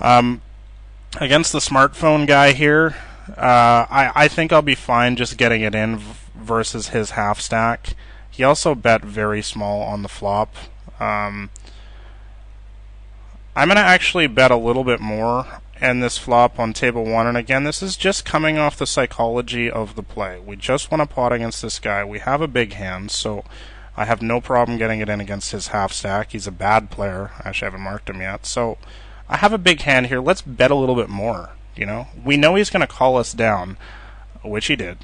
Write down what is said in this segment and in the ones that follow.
Against the smartphone guy here, I think I'll be fine just getting it in versus his half stack. He also bet very small on the flop. I'm going to actually bet a little bit more in this flop on table 1. And again, this is just coming off the psychology of the play. We just want to pot against this guy. We have a big hand, so I have no problem getting it in against his half stack. He's a bad player. I actually haven't marked him yet. So I have a big hand here. Let's bet a little bit more. We know he's going to call us down, which he did,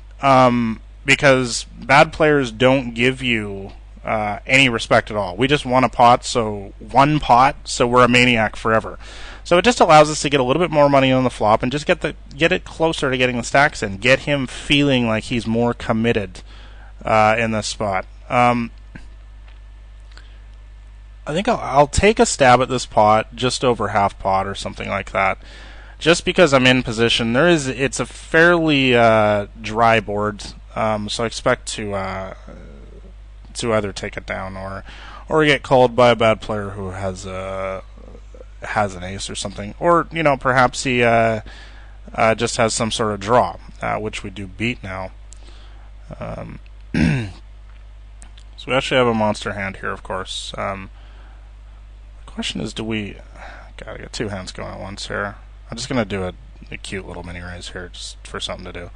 because bad players don't give you any respect at all. We just won a pot, so one pot, so we're a maniac forever. So it just allows us to get a little bit more money on the flop and just get it closer to getting the stacks in. Get him feeling like he's more committed in this spot. I think I'll take a stab at this pot, just over half pot or something like that, just because I'm in position. It's a fairly dry board, so I expect to either take it down or get called by a bad player who has an ace or something, or perhaps he just has some sort of draw, which we do beat now. So we actually have a monster hand here, of course. The question is, gotta get two hands going at once here. I'm just gonna do a cute little mini raise here, just for something to do.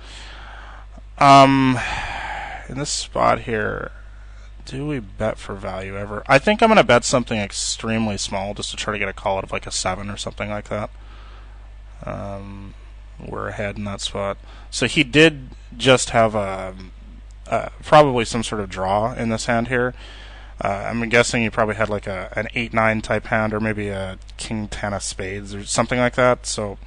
In this spot here, do we bet for value ever? I think I'm going to bet something extremely small just to try to get a call out of like a 7 or something like that. We're ahead in that spot. So he did just have probably some sort of draw in this hand here. I'm guessing he probably had like an 8-9 type hand, or maybe a king 10 of spades or something like that. So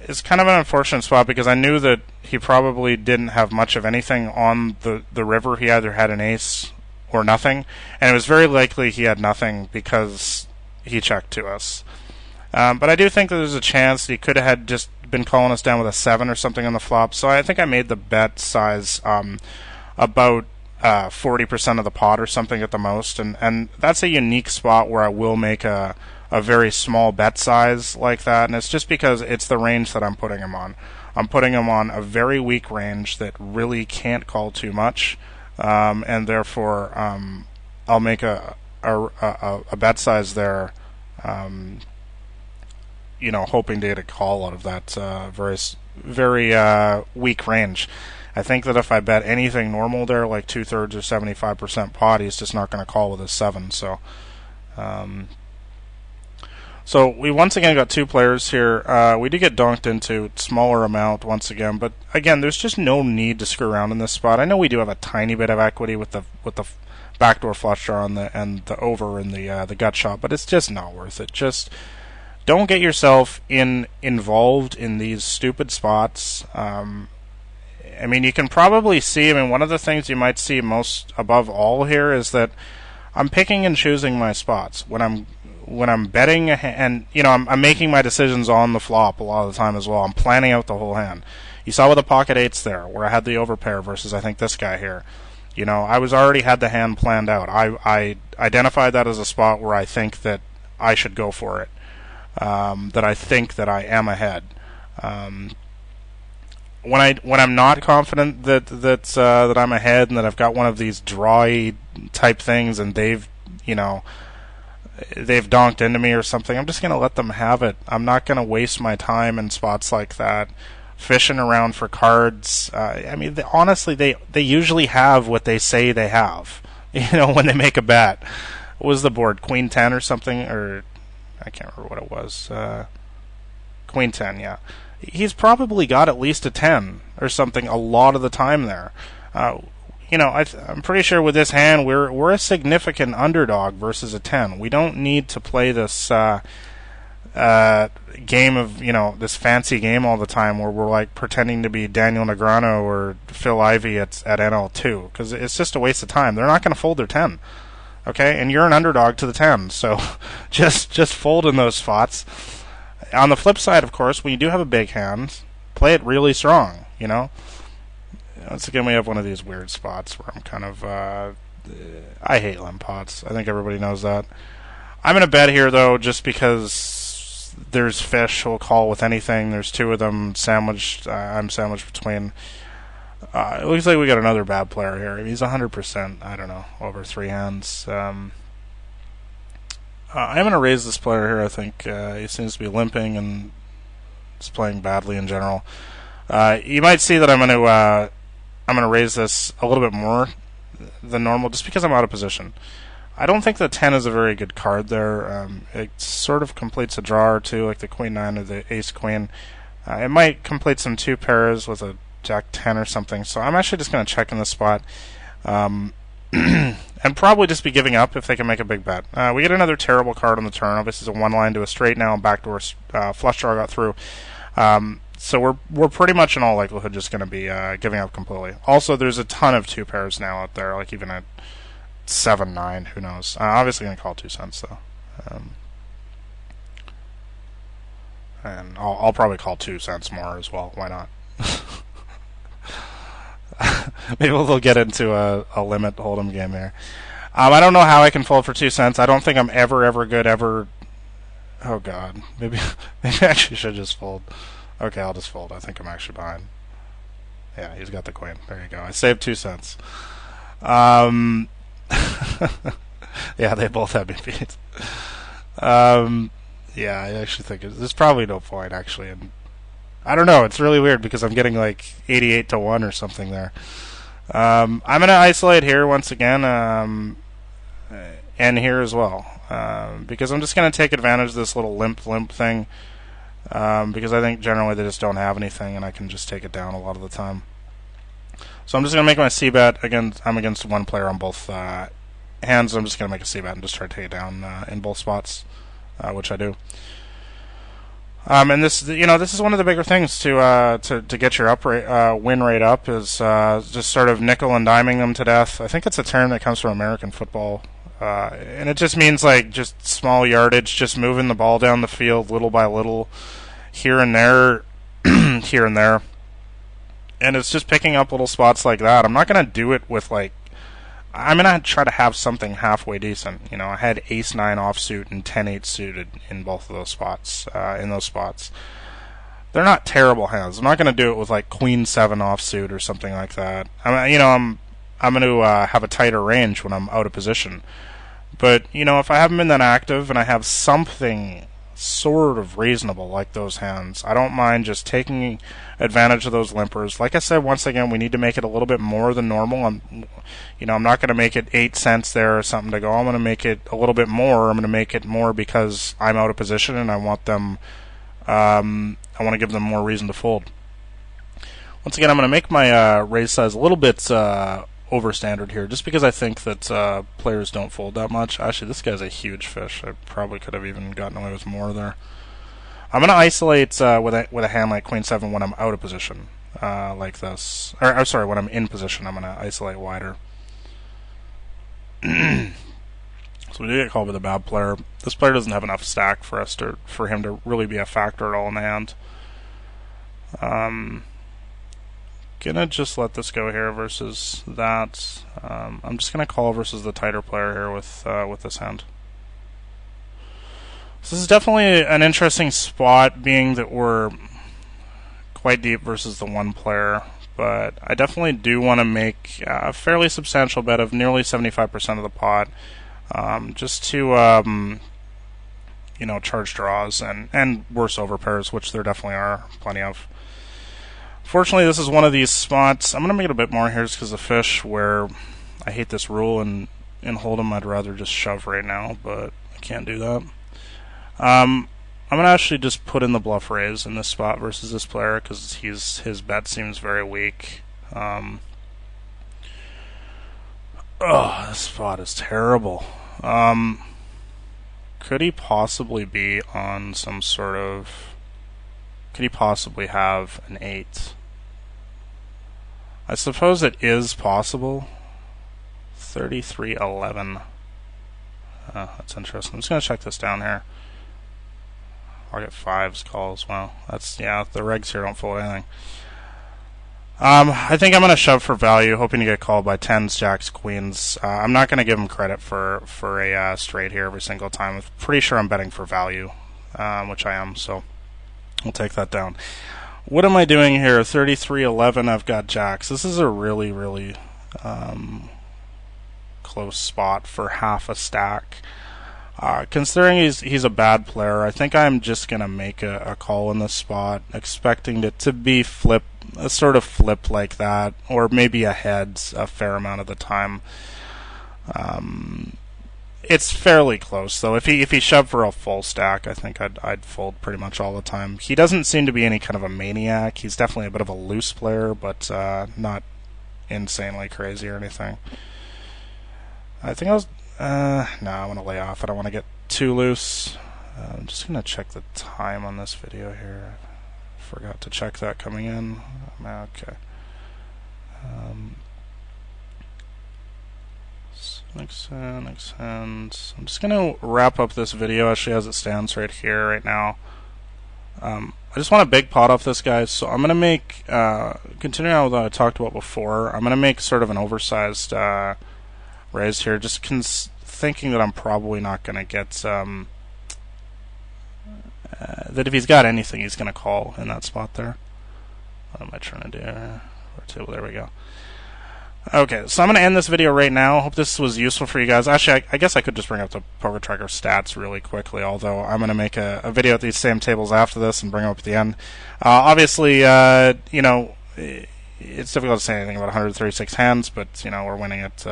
it's kind of an unfortunate spot because I knew that he probably didn't have much of anything on the river. He either had an ace or nothing, and it was very likely he had nothing because he checked to us. But I do think that there's a chance that he could have had just been calling us down with a 7 or something on the flop. So I think I made the bet size about 40% of the pot or something at the most, and that's a unique spot where I will make a very small bet size like that, and it's just because it's the range that I'm putting him on. I'm putting him on a very weak range that really can't call too much, and therefore I'll make a bet size there, hoping to get a call out of that very weak range. I think that if I bet anything normal there, like 2/3 or 75% pot, he's just not going to call with his 7. So we once again got two players here. We did get donked into smaller amount once again, but again, there's just no need to screw around in this spot. I know we do have a tiny bit of equity with the backdoor flush draw and the over and the gut shot, but it's just not worth it. Just don't get yourself involved in these stupid spots. I mean, you can probably see. One of the things you might see most above all here is that I'm picking and choosing my spots when I'm betting, and I'm making my decisions on the flop a lot of the time as well. I'm planning out the whole hand. You saw with the pocket eights there, where I had the overpair versus I think this guy here. I was already had the hand planned out. I identified that as a spot where I think that I should go for it. That I think that I am ahead. When I'm not confident that I'm ahead and that I've got one of these drawy type things and they've donked into me or something, I'm just going to let them have it. I'm not going to waste my time in spots like that, fishing around for cards. Honestly, they usually have what they say they have, when they make a bet. What was the board? Queen 10 or something? Or I can't remember what it was. Queen 10, yeah. He's probably got at least a 10 or something a lot of the time there. I'm pretty sure with this hand we're a significant underdog versus a 10. We don't need to play this game of this fancy game all the time where we're like pretending to be Daniel Negreanu or Phil Ivey at NL2, because it's just a waste of time. They're not going to fold their 10, okay? And you're an underdog to the 10, so just fold in those spots. On the flip side, of course, when you do have a big hand, play it really strong, Once again, we have one of these weird spots where I'm kind of... I hate limp pots. I think everybody knows that. I'm going to bet here, though, just because there's fish who'll call with anything. There's two of them sandwiched. I'm sandwiched between. It looks like we got another bad player here. He's 100%. I don't know, over three hands. I'm going to raise this player here. I think he seems to be limping and is playing badly in general. You might see that I'm going to raise this a little bit more than normal, just because I'm out of position. I don't think the 10 is a very good card there. It sort of completes a draw or two, like the Queen 9 or the Ace Queen. It might complete some two pairs with a Jack 10 or something. So I'm actually just going to check in this spot. And probably just be giving up if they can make a big bet. We get another terrible card on the turn. Obviously, it's a one line to a straight now, and backdoor flush draw got through. So we're pretty much in all likelihood just going to be giving up completely. Also, there's a ton of two pairs now out there, like even at 7-9, who knows. Obviously going to call 2 cents though. And I'll probably call 2 cents more as well. Why not? Maybe they'll get into a limit hold'em game here. I don't know how I can fold for 2 cents. I don't think I'm ever good ever. Oh god, maybe I actually should just fold. Okay, I'll just fold. I think I'm actually behind. Yeah, he's got the queen. There you go. I saved 2 cents. Yeah, they both have me beat. Yeah, I actually think there's probably no point actually, and I don't know. It's really weird because I'm getting like 88 to 1 or something there. I'm gonna isolate here once again, and here as well, because I'm just gonna take advantage of this little limp thing, because I think generally they just don't have anything, and I can just take it down a lot of the time. So I'm just gonna make my C bet again. I'm against one player on both hands. I'm just gonna make a C bet and just try to take it down in both spots, which I do. And this is one of the bigger things to get your win rate up is just sort of nickel and diming them to death. I think it's a term that comes from American football, and it just means like just small yardage, just moving the ball down the field little by little, here and there, here and there, and it's just picking up little spots like that. I'm not gonna do it with like. I'm going to try to have something halfway decent. You know, I had Ace-9 offsuit and 10-8 suited in both of those spots. They're not terrible hands. I'm not going to do it with like Queen-7 offsuit or something like that. I'm going to have a tighter range when I'm out of position. But, if I haven't been that active and I have something sort of reasonable like those hands, I don't mind just taking advantage of those limpers. Like I said, once again, we need to make it a little bit more than normal. I'm not going to make it 8 cents there or something to go. I'm going to make it a little bit more. I'm going to make it more because I'm out of position and I want them. I want to give them more reason to fold. Once again, I'm going to make my raise size a little bit over standard here, just because I think that players don't fold that much. Actually, this guy's a huge fish. I probably could have even gotten away with more there. I'm going to isolate with a hand like Queen-7 when I'm out of position, like this. Or sorry, when I'm in position, I'm going to isolate wider. So we do get called with a bad player. This player doesn't have enough stack for him to really be a factor at all in the hand. Gonna just let this go here versus that. I'm just gonna call versus the tighter player here with this hand. So this is definitely an interesting spot, being that we're quite deep versus the one player. But I definitely do want to make a fairly substantial bet of nearly 75% of the pot, just to charge draws and worse overpairs, which there definitely are plenty of. Fortunately, this is one of these spots. I'm going to make it a bit more here just because of fish, where I hate this rule, and in Hold'em I'd rather just shove right now, but I can't do that. I'm going to actually just put in the bluff raise in this spot versus this player because his bet seems very weak. This spot is terrible. Could he possibly be on some sort of... Could he possibly have an 8? I suppose it is possible. 33-11. That's interesting. I'm just going to check this down here. I'll get 5's call as well. The regs here don't fold anything. I think I'm going to shove for value, hoping to get called by 10s, jacks, queens. I'm not going to give him credit for a straight here every single time. I'm pretty sure I'm betting for value. which I am, so we'll take that down. What am I doing here? 33-11, I've got jacks. This is a really, really close spot for half a stack. Considering he's a bad player, I think I'm just going to make a call in this spot, expecting it to be a sort of flip like that, or maybe a heads a fair amount of the time. It's fairly close, though. If he shoved for a full stack, I think I'd fold pretty much all the time. He doesn't seem to be any kind of a maniac. He's definitely a bit of a loose player, but not insanely crazy or anything. I think no, I want to lay off. I don't want to get too loose. I'm just going to check the time on this video here. Forgot to check that coming in. Okay. Next hand. I'm just going to wrap up this video actually as it stands right here, right now. I just want a big pot off this guy, so I'm going to make, continuing on with what I talked about before, I'm going to make sort of an oversized raise here, just thinking that I'm probably not going to get, that if he's got anything, he's going to call in that spot there. What am I trying to do? There we go. Okay, so I'm going to end this video right now. Hope this was useful for you guys. Actually, I guess I could just bring up the Poker Tracker stats really quickly, although I'm going to make a video at these same tables after this and bring them up at the end. Obviously, you know, it's difficult to say anything about 136 hands, but, you know, we're winning at,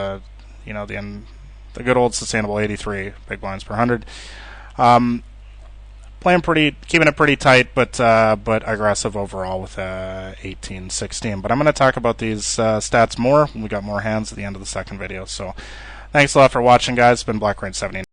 you know, the end, the good old sustainable 83 big blinds per 100. Keeping it pretty tight, but aggressive overall with 18-16. But I'm going to talk about these stats more when we got more hands at the end of the second video. So thanks a lot for watching, guys. It's been BlackRain79.